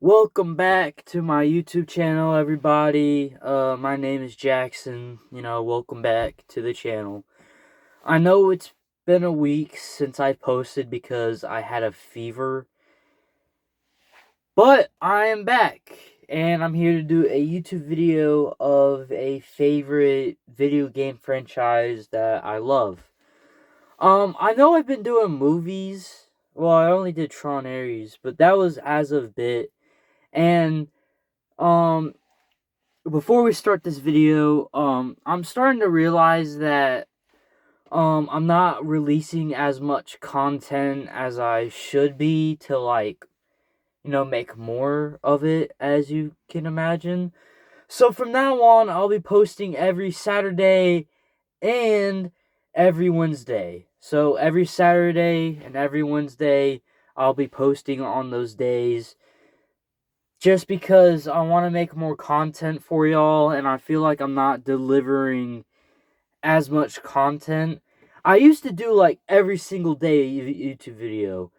Welcome back to my YouTube channel, everybody. My name is Jackson. Welcome back to the channel. I know it's been a week since I posted because I had a fever, but I am back and I'm here to do a YouTube video of a favorite video game franchise that I love. I know I've been doing movies. Well, I only did Tron Ares, but that was as of bit. And um before we start this video, I'm starting to realize that I'm not releasing as much content as I should be to make more of it, as you can imagine. So from now on, I'll be posting every Saturday and every Wednesday. So every Saturday and every Wednesday, I'll be posting on those days just because I want to make more content for y'all, and I feel like I'm not delivering as much content. I used to do like every single day a YouTube video,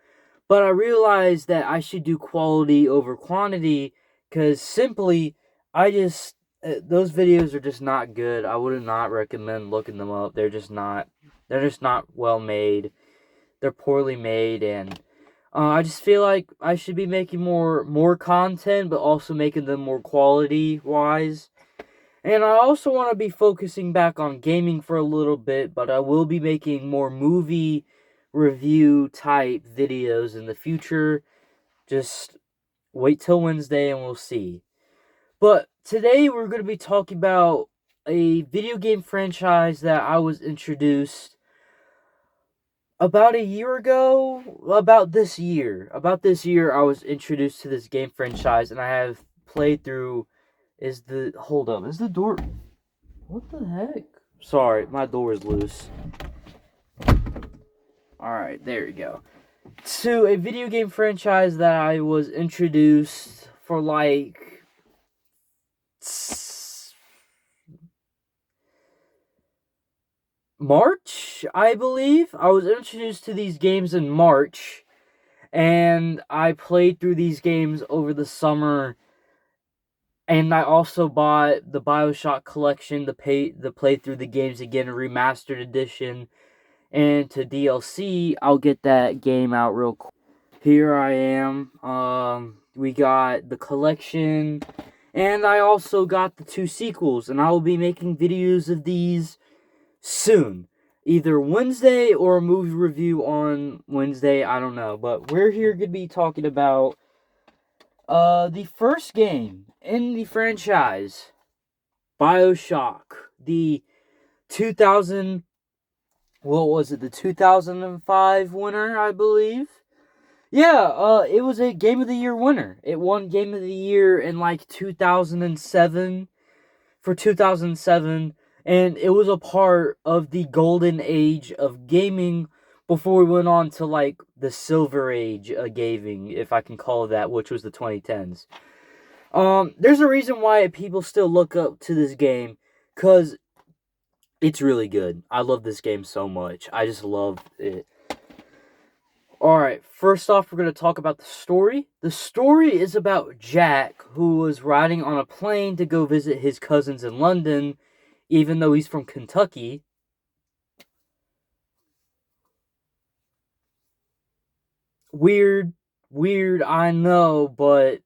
but I realized that I should do quality over quantity because simply I just those videos are just not good. I would not recommend looking them up. They're just not well made. They're poorly made, and I just feel like I should be making more content, but also making them more quality wise. And I also want to be focusing back on gaming for a little bit, but I will be making more movie review type videos in the future. Just wait till Wednesday and we'll see. But today we're going to be talking about a video game franchise that I was introduced about a year ago. About this year I was introduced to this game franchise, and I have played through. Is the door, what the heck? Sorry, my door is loose. Alright, there you go. To a video game franchise that I was introduced for like March, I believe. I was introduced to these games in March, and I played through these games over the summer. And I also bought the bioshock collection, the play through the games again, a remastered edition. And to DLC, I'll get that game out real quick. Here I am. We got the collection, and I also got the 2 sequels, and I will be making videos of these soon. Either Wednesday or a movie review on Wednesday, I don't know. But we're here going to be talking about the first game in the franchise, bioshock. The 2000, what was it, the 2005 winner, I believe. Yeah, it was a Game of the Year winner. It won Game of the Year in like 2007, for 2007, and it was a part of the golden age of gaming before we went on to like the silver age of gaming, if I can call it that, which was the 2010s. There's a reason why people still look up to this game, cuz it's really good. I love this game so much. I just love it. Alright, first off, we're going to talk about the story. The story is about Jack, who was riding on a plane to go visit his cousins in London, even though he's from Kentucky. Weird, I know, but,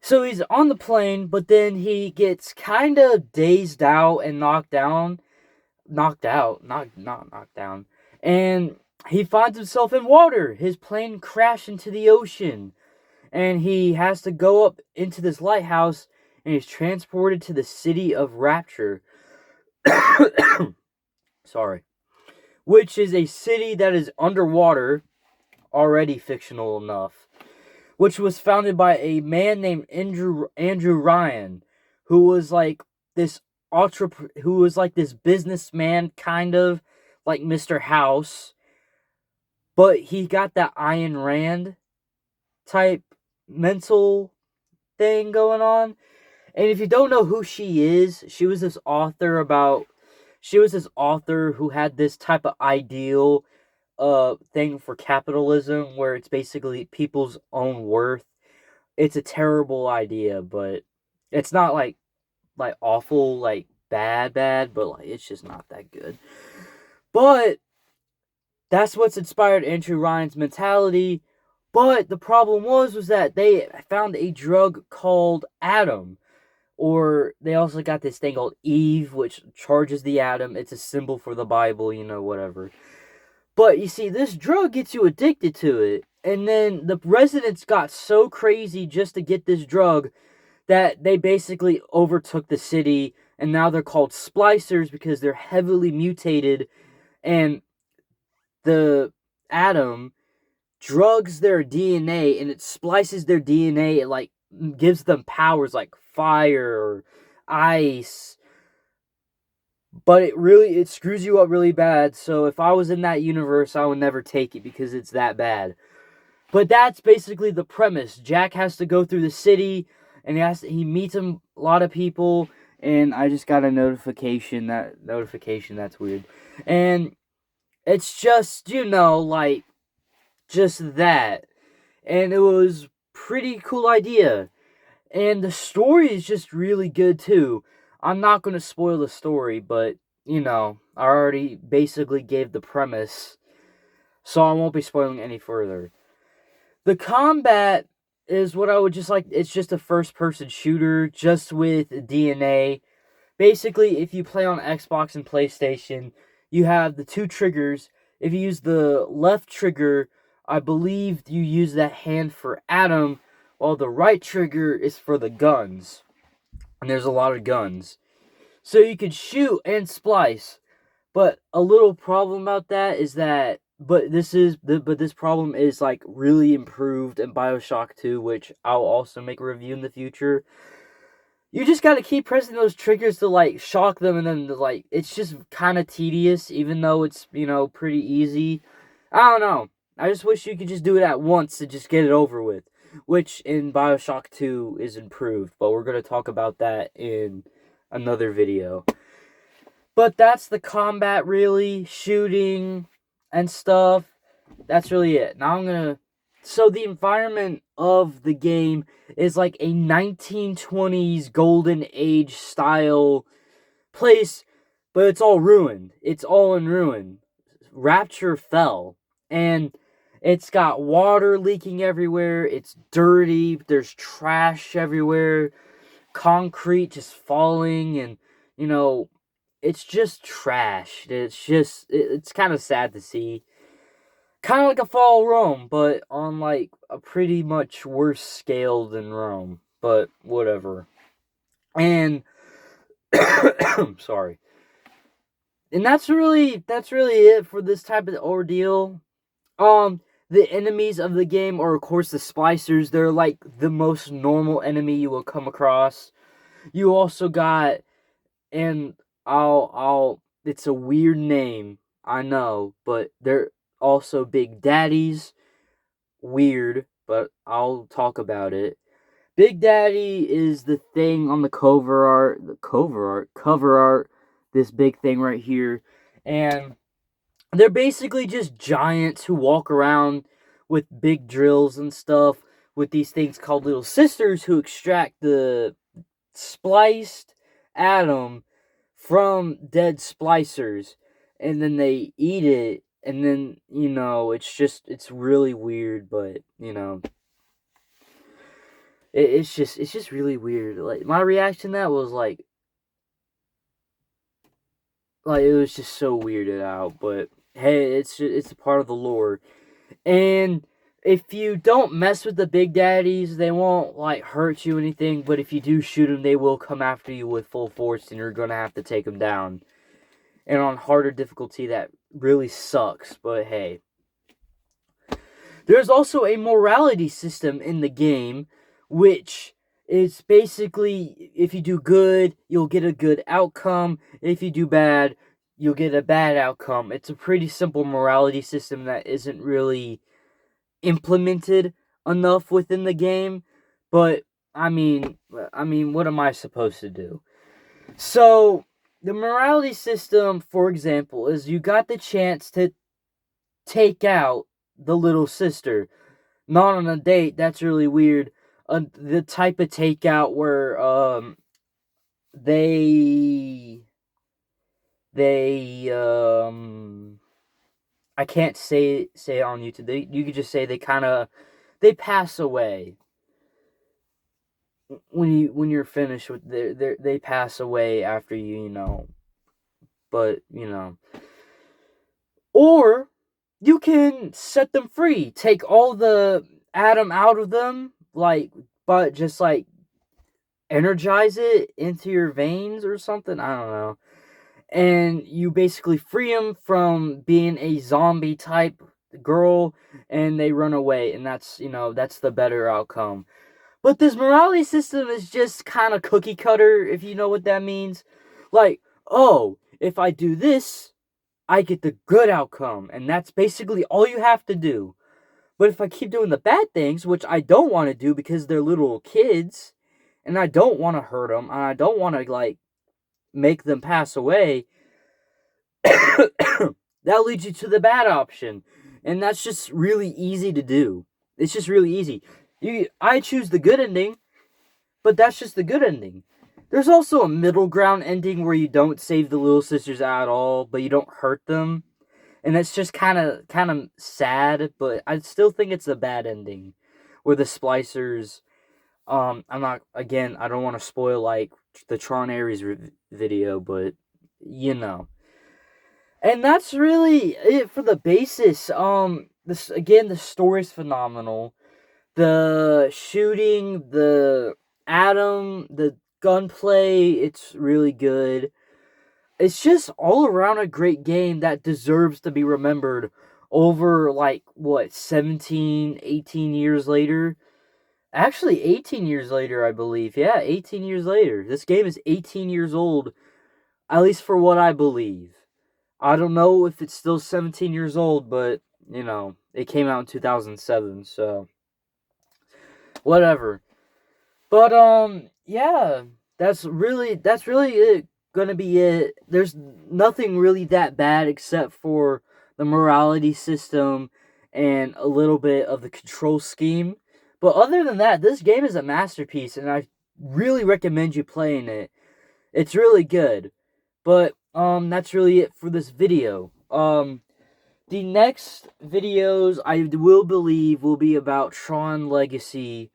So he's on the plane, but then he gets kind of dazed out and not knocked down, and he finds himself in water. His plane crashed into the ocean, and he has to go up into this lighthouse, and he's transported to the city of Rapture. Sorry. Which is a city that is underwater, already fictional enough, which was founded by a man named Andrew Ryan, who was like this who was like this businessman, kind of like Mr. House, but he got that Ayn Rand type mental thing going on. And if you don't know who she is, she was this author who had this type of ideal a thing for capitalism where it's basically people's own worth. It's a terrible idea, but it's not like awful, like bad, but like it's just not that good. But that's what's inspired Andrew Ryan's mentality. But the problem was that they found a drug called Atom, or they also got this thing called Eve, which charges the atom. It's a symbol for the Bible, whatever. But you see, this drug gets you addicted to it. And then the residents got so crazy just to get this drug that they basically overtook the city. And now they're called splicers because they're heavily mutated. And the atom drugs their DNA and it splices their DNA. It like gives them powers like fire or ice, but it screws you up really bad. So if I was in that universe, I would never take it because it's that bad. But that's basically the premise. Jack has to go through the city, and he meets a lot of people. And I just got a notification. That's weird. And it's just like just that. And it was pretty cool idea. And the story is just really good too. I'm not going to spoil the story, but I already basically gave the premise, so I won't be spoiling any further. The combat is what I would just like. It's just a first person shooter, just with DNA. Basically, if you play on Xbox and PlayStation, you have the two triggers. If you use the left trigger, I believe you use that hand for Atom, while the right trigger is for the guns. And there's a lot of guns. So you can shoot and splice. But a little problem about that is that this problem is like really improved in BioShock 2, which I'll also make a review in the future. You just gotta keep pressing those triggers to like shock them, and then like it's just kind of tedious, even though it's pretty easy. I don't know. I just wish you could just do it at once to just get it over with, which in BioShock 2 is improved. But we're gonna talk about that in another video. But that's the combat, really, shooting and stuff. That's really it. Now I'm gonna. So the environment of the game is like a 1920s golden age style place, but it's all ruined. It's all in ruin. Rapture fell, and it's got water leaking everywhere. It's dirty. There's trash everywhere. Concrete just falling, and you know, it's just trash. It's kind of sad to see. Kind of like a fall Rome, but on like a pretty much worse scale than Rome. But whatever. And sorry. And that's really it for this type of ordeal. The enemies of the game are of course the splicers. They're like the most normal enemy you will come across. You also got, and I'll it's a weird name, I know, but they're also Big Daddies. Weird, but I'll talk about it. Big Daddy is the thing on the cover art, this big thing right here. And they're basically just giants who walk around with big drills and stuff with these things called little sisters who extract the spliced atom from dead splicers, and then they eat it, and then it's really weird, but it's just really weird. Like my reaction to that was like it was just so weirded out, but hey, it's a part of the lore. And if you don't mess with the Big Daddies, they won't like hurt you or anything, but if you do shoot them, they will come after you with full force, and you're gonna have to take them down. And on harder difficulty, that really sucks, but hey. There's also a morality system in the game, which is basically if you do good, you'll get a good outcome. If you do bad, you'll get a bad outcome. It's a pretty simple morality system that isn't really implemented enough within the game, but I mean, what am I supposed to do? So, the morality system, for example, is you got the chance to take out the little sister. Not on a date, that's really weird. The type of takeout where they they I can't say it on YouTube. You could just say they pass away when you're finished with they pass away after you. But or you can set them free. Take all the atom out of them, but just energize it into your veins or something. I don't know. And you basically free them from being a zombie type girl, and they run away, and that's the better outcome. But this morality system is just kind of cookie cutter, if you know what that means. Like, oh, if I do this, I get the good outcome, and that's basically all you have to do. But if I keep doing the bad things, which I don't want to do because they're little kids, and I don't want to hurt them, and I don't want to make them pass away, that leads you to the bad option, and that's just really easy to do. It's just really easy. I choose the good ending, but that's just the good ending. There's also a middle ground ending where you don't save the little sisters at all, but you don't hurt them, and it's just kind of sad. But I still think it's a bad ending, where the splicers. I'm not again. I don't want to spoil the Tron Ares video, but you know. And that's really it for the basis. This again, the story's phenomenal. The shooting, the atom, the gunplay, it's really good. It's just all around a great game that deserves to be remembered over 17, 18 years later. Actually, 18 years later, I believe. Yeah, 18 years later. This game is 18 years old, at least for what I believe. I don't know if it's still 17 years old, but, it came out in 2007, so whatever. But, yeah, that's really it. Gonna be it. There's nothing really that bad except for the morality system and a little bit of the control scheme. But other than that, this game is a masterpiece, and I really recommend you playing it. It's really good. But that's really it for this video. The next videos I will believe will be about Tron Legacy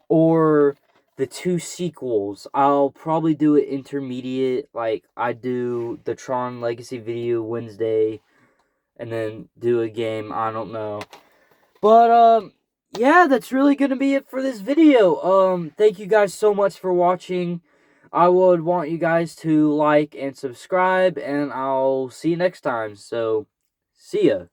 or the two sequels. I'll probably do it intermediate, like I do the Tron Legacy video Wednesday and then do a game, I don't know. But yeah, that's really gonna be it for this video. Thank you guys so much for watching. I would want you guys to like and subscribe, and I'll see you next time. So, see ya.